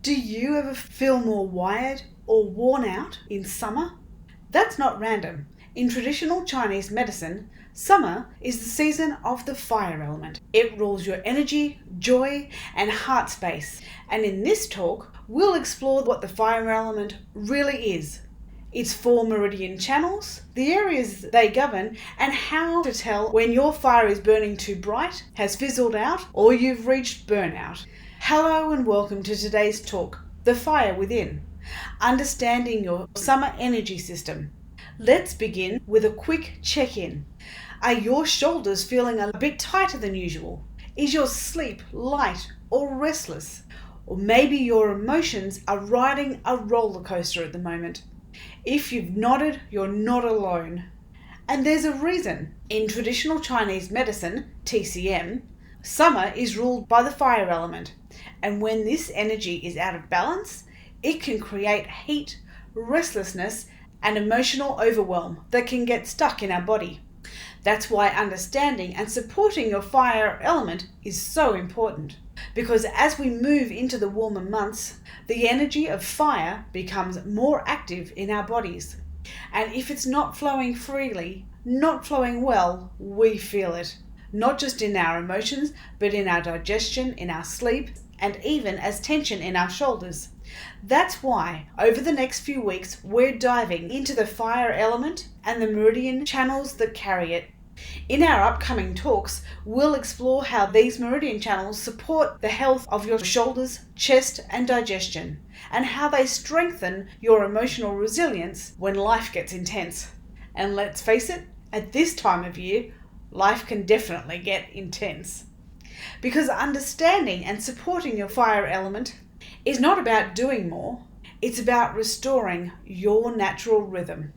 Do you ever feel more wired or worn out in summer? That's not random. In traditional Chinese medicine, summer is the season of the fire element. It rules your energy, joy, and heart space. And in this talk, we'll explore what the fire element really is, its 4 meridian channels, the areas they govern, and how to tell when your fire is burning too bright, has fizzled out, or you've reached burnout. Hello and welcome to today's talk, The Fire Within, understanding your summer energy system. Let's begin with a quick check-in. Are your shoulders feeling a bit tighter than usual? Is your sleep light or restless? Or maybe your emotions are riding a roller coaster at the moment. If you've nodded, you're not alone. And there's a reason. In traditional Chinese medicine, TCM, summer is ruled by the fire element. And when this energy is out of balance, it can create heat, restlessness, and emotional overwhelm that can get stuck in our body. That's why understanding and supporting your fire element is so important. Because as we move into the warmer months, the energy of fire becomes more active in our bodies. And if it's not flowing freely, not flowing well, we feel it. Not just in our emotions, but in our digestion, in our sleep, and even as tension in our shoulders. That's why, over the next few weeks, we're diving into the fire element and the meridian channels that carry it. In our upcoming talks, we'll explore how these meridian channels support the health of your shoulders, chest, and digestion, and how they strengthen your emotional resilience when life gets intense. And let's face it, at this time of year, life can definitely get intense. Because understanding and supporting your fire element is not about doing more, it's about restoring your natural rhythm.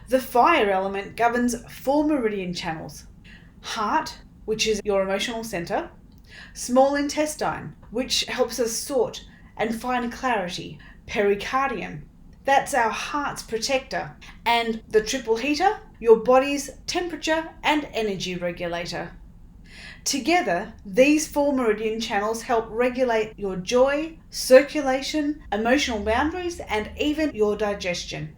The fire element governs 4 meridian channels: heart, which is your emotional center; small intestine, which helps us sort and find clarity; pericardium, that's our heart's protector; and the triple heater, your body's temperature and energy regulator. Together, these 4 meridian channels help regulate your joy, circulation, emotional boundaries, and even your digestion.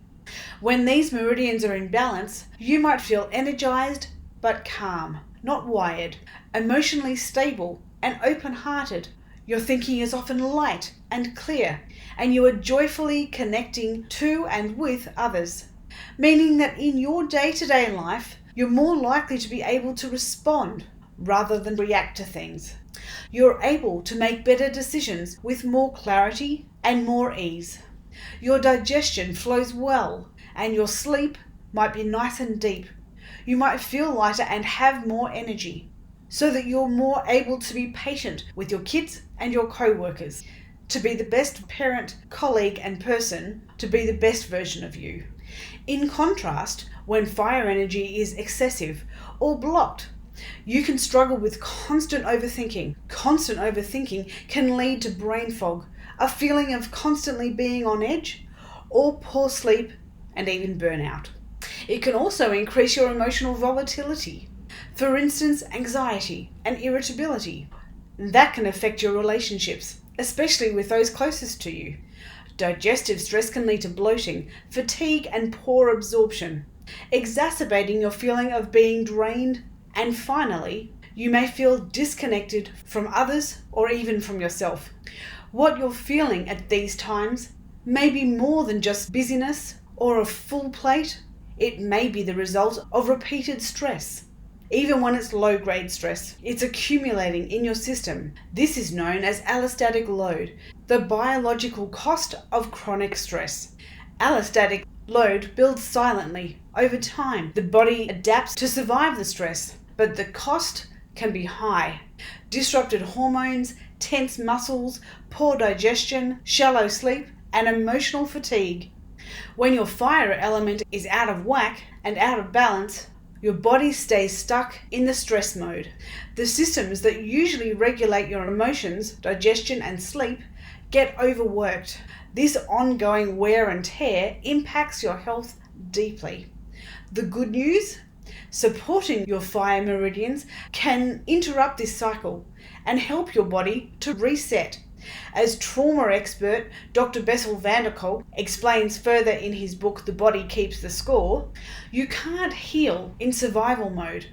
When these meridians are in balance, you might feel energized but calm, not wired, emotionally stable and open-hearted. Your thinking is often light and clear, and you are joyfully connecting to and with others, meaning that in your day-to-day life, you're more likely to be able to respond rather than react to things. You're able to make better decisions with more clarity and more ease. Your digestion flows well, and your sleep might be nice and deep. You might feel lighter and have more energy, so that you're more able to be patient with your kids and your co-workers, to be the best parent, colleague, and person, to be the best version of you. In contrast, when fire energy is excessive or blocked, you can struggle with constant overthinking. Constant overthinking can lead to brain fog, a feeling of constantly being on edge, or poor sleep, and even burnout. It can also increase your emotional volatility. For instance, anxiety and irritability. That can affect your relationships, especially with those closest to you. Digestive stress can lead to bloating, fatigue, and poor absorption, exacerbating your feeling of being drained. And finally, you may feel disconnected from others or even from yourself. What you're feeling at these times may be more than just busyness or a full plate. It may be the result of repeated stress. Even when it's low-grade stress, it's accumulating in your system. This is known as allostatic load, the biological cost of chronic stress. Allostatic load builds silently. Over time, the body adapts to survive the stress, but the cost can be high. Disrupted hormones, tense muscles, poor digestion, shallow sleep, and emotional fatigue. When your fire element is out of whack and out of balance, your body stays stuck in the stress mode. The systems that usually regulate your emotions, digestion, and sleep get overworked. This ongoing wear and tear impacts your health deeply. The good news? Supporting your fire meridians can interrupt this cycle and help your body to reset. As trauma expert Dr. Bessel van der Kolk explains further in his book The Body Keeps the Score, you can't heal in survival mode.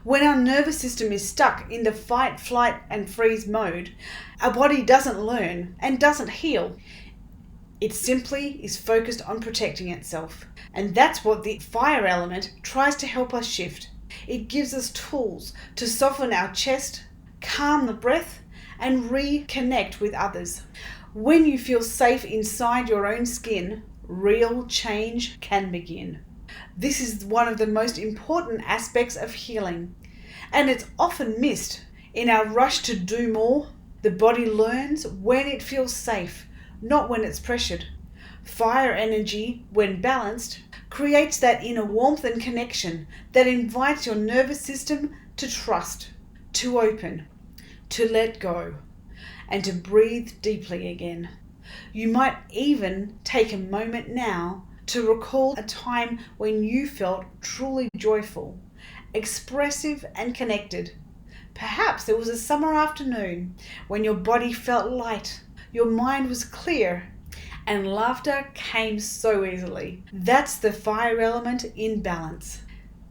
When our nervous system is stuck in the fight, flight and freeze mode, our body doesn't learn and doesn't heal. It simply is focused on protecting itself. And that's what the fire element tries to help us shift. It gives us tools to soften our chest, calm the breath, and reconnect with others. When you feel safe inside your own skin, real change can begin. This is one of the most important aspects of healing, and it's often missed in our rush to do more. The body learns when it feels safe, not when it's pressured. Fire energy, when balanced, creates that inner warmth and connection that invites your nervous system to trust, to open, to let go, and to breathe deeply again. You might even take a moment now to recall a time when you felt truly joyful, expressive and connected. Perhaps it was a summer afternoon when your body felt light, your mind was clear, and laughter came so easily. That's the fire element in balance.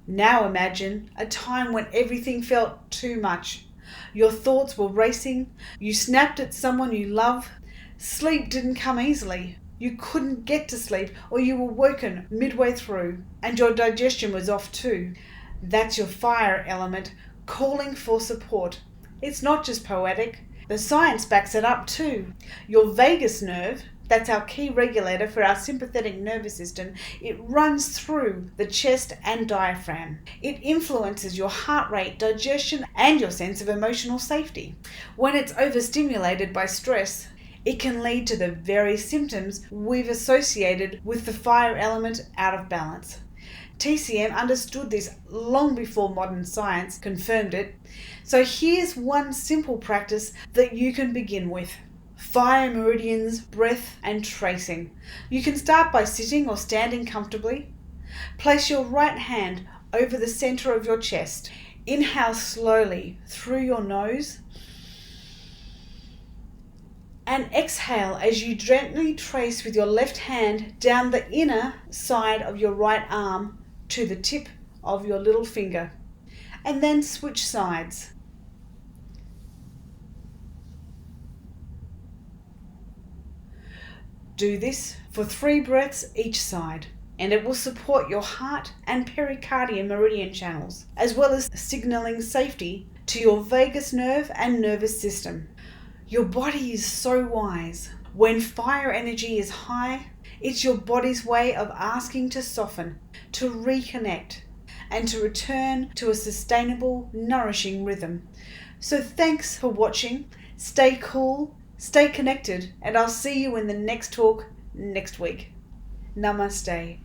Now imagine a time when everything felt too much. Your thoughts were racing, you snapped at someone you love, sleep didn't come easily, you couldn't get to sleep, or you were woken midway through, and your digestion was off too. That's your fire element calling for support. It's not just poetic, the science backs it up too. Your vagus nerve, that's our key regulator for our sympathetic nervous system, it runs through the chest and diaphragm. It influences your heart rate, digestion, and your sense of emotional safety. When it's overstimulated by stress, it can lead to the very symptoms we've associated with the fire element out of balance. TCM understood this long before modern science confirmed it. So here's one simple practice that you can begin with. Fire meridians, breath and tracing. You can start by sitting or standing comfortably. Place your right hand over the center of your chest. Inhale slowly through your nose and exhale as you gently trace with your left hand down the inner side of your right arm to the tip of your little finger, and then switch sides. Do this for 3 breaths each side, and it will support your heart and pericardium meridian channels, as well as signaling safety to your vagus nerve and nervous system. Your body is so wise. When fire energy is high, it's your body's way of asking to soften, to reconnect, and to return to a sustainable, nourishing rhythm. So thanks for watching. Stay cool, stay connected, and I'll see you in the next talk next week. Namaste.